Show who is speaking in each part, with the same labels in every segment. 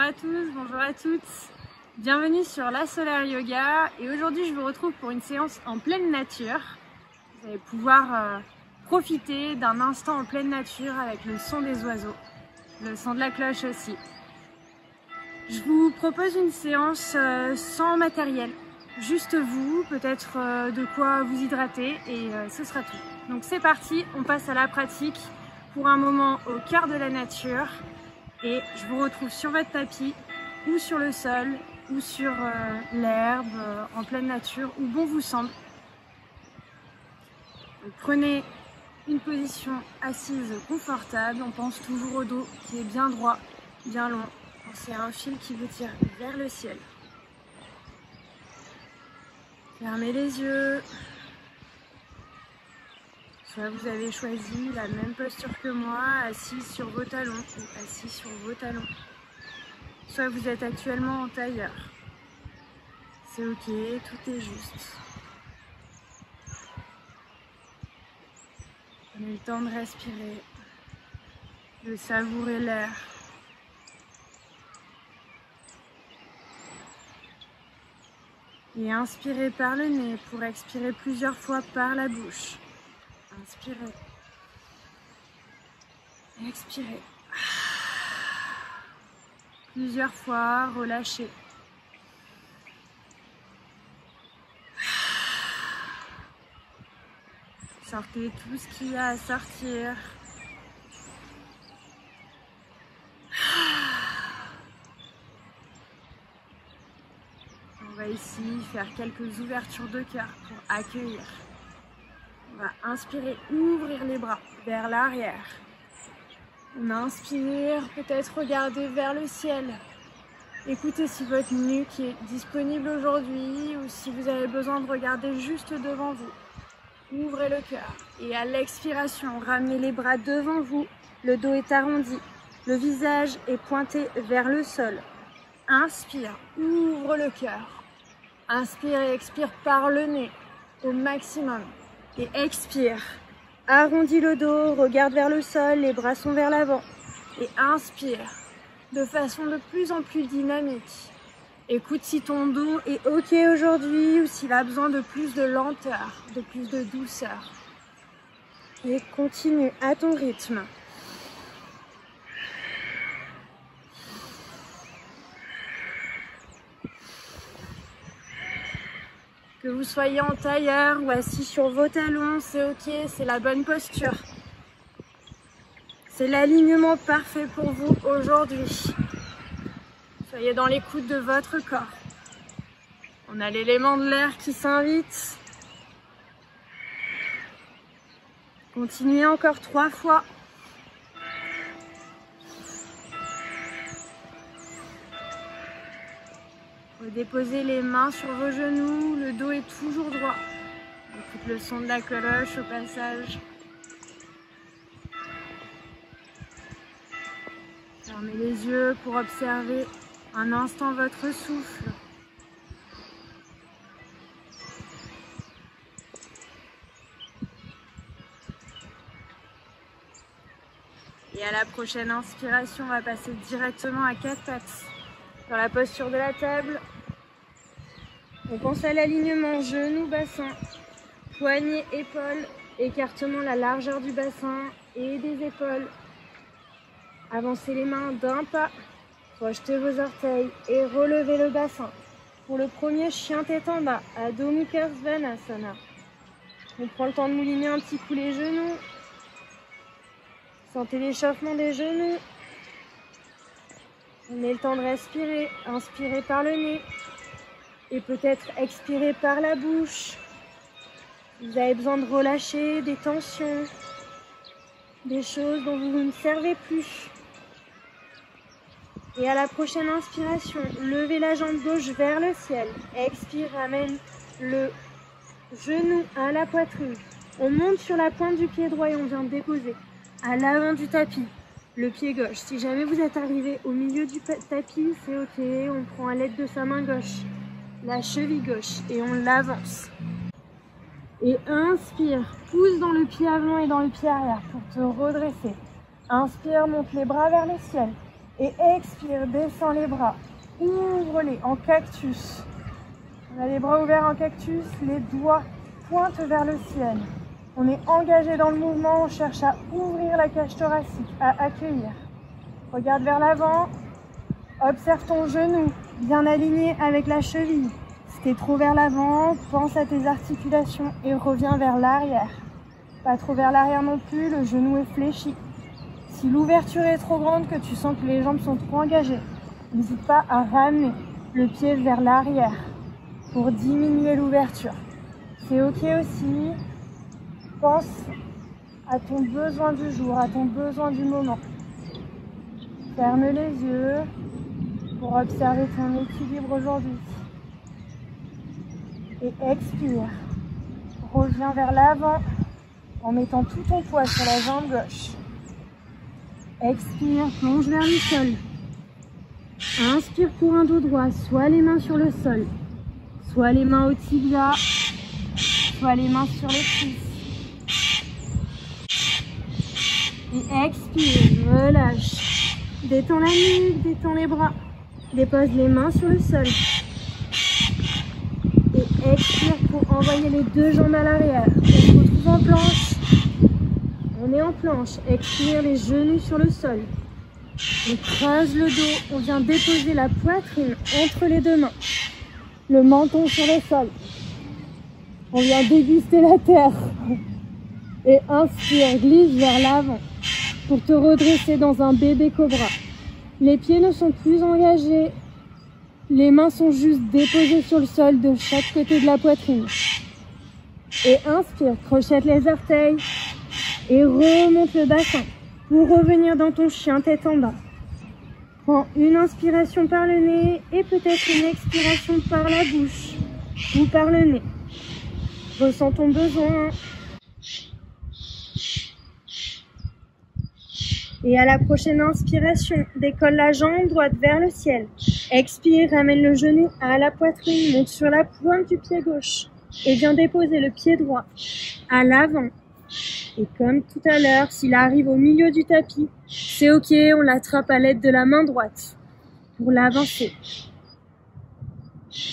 Speaker 1: à tous, bonjour à toutes. Bienvenue sur La Solaire Yoga et aujourd'hui je vous retrouve pour une séance en pleine nature. Vous allez pouvoir profiter d'un instant en pleine nature avec le son des oiseaux, le son de la cloche aussi. Je vous propose une séance sans matériel, juste vous, peut-être de quoi vous hydrater et ce sera tout. Donc c'est parti, on passe à la pratique pour un moment au cœur de la nature et je vous retrouve sur votre tapis ou sur le sol ou sur l'herbe en pleine nature où bon vous semble. Donc, prenez une position assise confortable, on pense toujours au dos qui est bien droit, bien long. C'est un fil qui vous tire vers le ciel. Fermez les yeux. Soit vous avez choisi la même posture que moi, assis sur vos talons ou assis sur vos talons. Soit vous êtes actuellement en tailleur. C'est ok, tout est juste. Prenez le temps de respirer, de savourer l'air. Et inspirez par le nez pour expirer plusieurs fois par la bouche. Inspirez. Expirez. Plusieurs fois, relâchez. Sortez tout ce qu'il y a à sortir. On va ici faire quelques ouvertures de cœur pour accueillir. On va inspirer, ouvrir les bras vers l'arrière. On inspire, peut-être regarder vers le ciel. Écoutez si votre nuque est disponible aujourd'hui ou si vous avez besoin de regarder juste devant vous. Ouvrez le cœur et à l'expiration, ramenez les bras devant vous. Le dos est arrondi, le visage est pointé vers le sol. Inspire, ouvre le cœur. Inspire et expire par le nez au maximum. Et expire, arrondis le dos, regarde vers le sol, les bras sont vers l'avant. Et inspire de façon de plus en plus dynamique. Écoute si ton dos est ok aujourd'hui ou s'il a besoin de plus de lenteur, de plus de douceur. Et continue à ton rythme. Que vous soyez en tailleur ou assis sur vos talons, c'est ok, c'est la bonne posture. C'est l'alignement parfait pour vous aujourd'hui. Soyez dans l'écoute de votre corps. On a l'élément de l'air qui s'invite. Continuez encore 3 fois. Déposez les mains sur vos genoux, le dos est toujours droit. Écoute le son de la cloche au passage. Fermez les yeux pour observer un instant votre souffle. Et à la prochaine inspiration, on va passer directement à 4 pattes. Dans la posture de la table, on pense à l'alignement genou-bassin, poignet, épaules, écartement la largeur du bassin et des épaules. Avancez les mains d'un pas, projetez vos orteils et relevez le bassin. Pour le premier chien tête en bas, Adho Mukha Svanasana. On prend le temps de mouliner un petit coup les genoux. Sentez l'échauffement des genoux. On met le temps de respirer, inspirez par le nez et peut-être expirer par la bouche. Vous avez besoin de relâcher des tensions, des choses dont vous ne servez plus. Et à la prochaine inspiration, levez la jambe gauche vers le ciel. Expire, ramène le genou à la poitrine. On monte sur la pointe du pied droit et on vient déposer à l'avant du tapis le pied gauche. Si jamais vous êtes arrivé au milieu du tapis, c'est ok. On prend à l'aide de sa main gauche la cheville gauche et on l'avance. Et inspire, pousse dans le pied avant et dans le pied arrière pour te redresser. Inspire, monte les bras vers le ciel. Et expire, descends les bras. Ouvre-les en cactus. On a les bras ouverts en cactus, les doigts pointent vers le ciel. On est engagé dans le mouvement, on cherche à ouvrir la cage thoracique, à accueillir. Regarde vers l'avant, observe ton genou, bien aligné avec la cheville. Si tu es trop vers l'avant, pense à tes articulations et reviens vers l'arrière. Pas trop vers l'arrière non plus, le genou est fléchi. Si l'ouverture est trop grande, que tu sens que les jambes sont trop engagées, n'hésite pas à ramener le pied vers l'arrière pour diminuer l'ouverture. C'est ok aussi. Pense à ton besoin du jour, à ton besoin du moment. Ferme les yeux pour observer ton équilibre aujourd'hui. Et expire. Reviens vers l'avant en mettant tout ton poids sur la jambe gauche. Expire, plonge vers le sol. Inspire pour un dos droit, soit les mains sur le sol, soit les mains au tibia, soit les mains sur les cuisses. Et expire, relâche. Détends la nuque, détends les bras. Dépose les mains sur le sol. Et expire pour envoyer les deux jambes à l'arrière. On se retrouve en planche. On est en planche. Expire les genoux sur le sol. On creuse le dos. On vient déposer la poitrine entre les deux mains. Le menton sur le sol. On vient déguster la terre. Et inspire, glisse vers l'avant pour te redresser dans un bébé cobra. Les pieds ne sont plus engagés. Les mains sont juste déposées sur le sol de chaque côté de la poitrine. Et inspire, crochette les orteils et remonte le bassin pour revenir dans ton chien tête en bas. Prends une inspiration par le nez et peut-être une expiration par la bouche ou par le nez. Ressens ton besoin. Et à la prochaine inspiration, décolle la jambe droite vers le ciel. Expire, ramène le genou à la poitrine, monte sur la pointe du pied gauche et viens déposer le pied droit à l'avant. Et comme tout à l'heure, s'il arrive au milieu du tapis, c'est ok, on l'attrape à l'aide de la main droite pour l'avancer.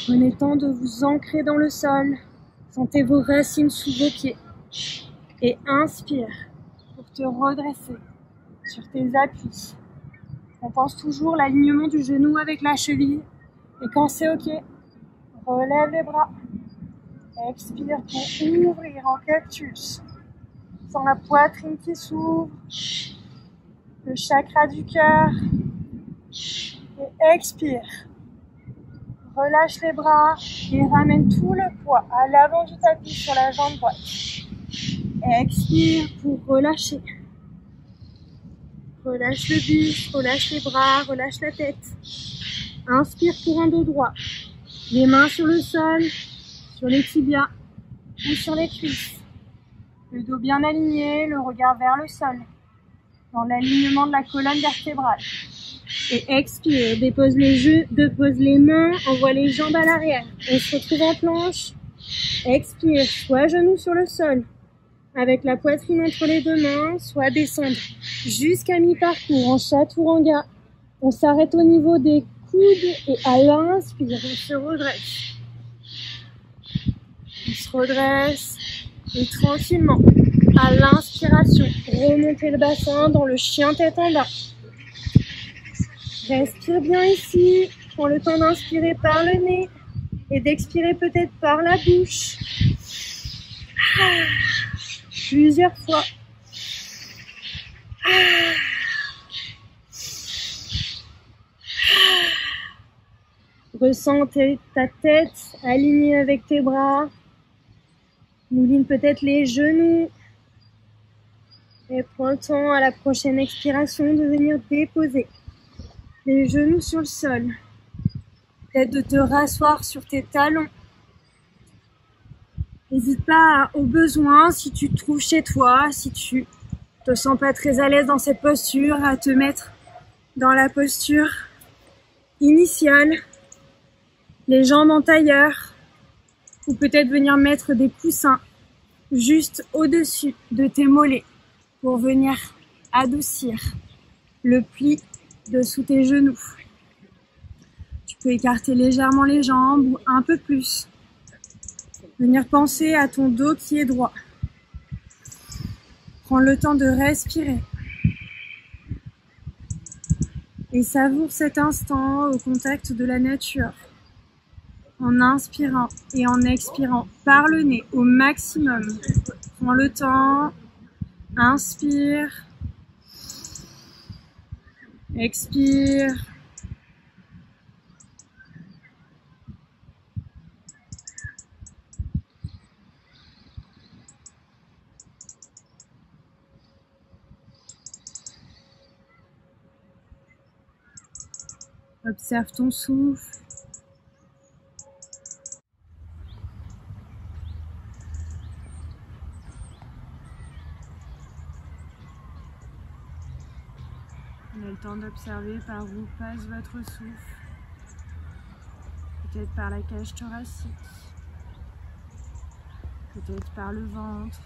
Speaker 1: Prenez le temps de vous ancrer dans le sol, sentez vos racines sous vos pieds et inspire pour te redresser sur tes appuis. On pense toujours l'alignement du genou avec la cheville. Et quand c'est ok, relève les bras. Expire pour ouvrir en cactus. Sens la poitrine qui s'ouvre. Le chakra du cœur. Et expire. Relâche les bras et ramène tout le poids à l'avant du tapis sur la jambe droite. Expire pour relâcher. Relâche le buste, relâche les bras, relâche la tête. Inspire pour un dos droit. Les mains sur le sol, sur les tibias ou sur les cuisses. Le dos bien aligné, le regard vers le sol, dans l'alignement de la colonne vertébrale. Et expire, dépose les mains, envoie les jambes à l'arrière. On se retrouve en planche. Expire, soit genoux sur le sol, avec la poitrine entre les deux mains, soit descendre jusqu'à mi-parcours en chaturanga. On s'arrête au niveau des coudes et à l'inspire, on se redresse. On se redresse et tranquillement, à l'inspiration, remontez le bassin dans le chien tête en bas. Respire bien ici, prends le temps d'inspirer par le nez et d'expirer peut-être par la bouche. Plusieurs fois. Ressens ta tête alignée avec tes bras. Mouline peut-être les genoux. Et prends le temps à la prochaine expiration de venir déposer les genoux sur le sol. Peut-être de te rasseoir sur tes talons. N'hésite pas au besoin, si tu te trouves chez toi, si tu te sens pas très à l'aise dans cette posture, à te mettre dans la posture initiale, les jambes en tailleur, ou peut-être venir mettre des coussins juste au-dessus de tes mollets pour venir adoucir le pli dessous tes genoux. Tu peux écarter légèrement les jambes ou un peu plus. Venir penser à ton dos qui est droit. Prends le temps de respirer. Et savoure cet instant au contact de la nature. En inspirant et en expirant par le nez au maximum. Prends le temps. Inspire. Expire. Observe ton souffle. Prenez le temps d'observer par où passe votre souffle. Peut-être par la cage thoracique. Peut-être par le ventre.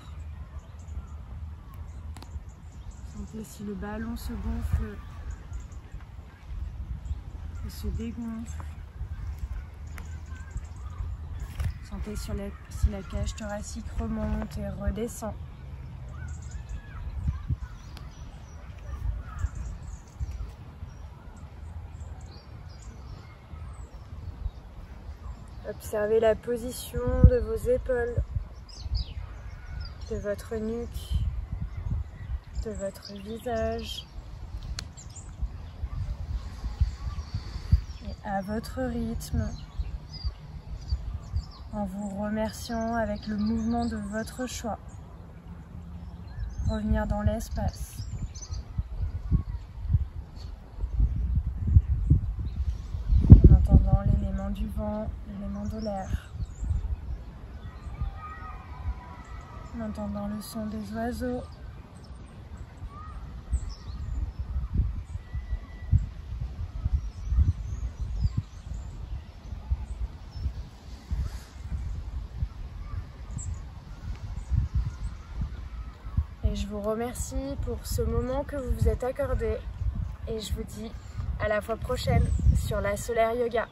Speaker 1: Sentez si le ballon se gonfle et se dégonfle. Sentez si la cage thoracique remonte et redescend. Observez la position de vos épaules, de votre nuque, de votre visage. Et à votre rythme, en vous remerciant avec le mouvement de votre choix, revenir dans l'espace. En entendant l'élément du vent, l'élément de l'air. En entendant le son des oiseaux. Et je vous remercie pour ce moment que vous vous êtes accordé. Et je vous dis à la fois prochaine sur la Solaire Yoga.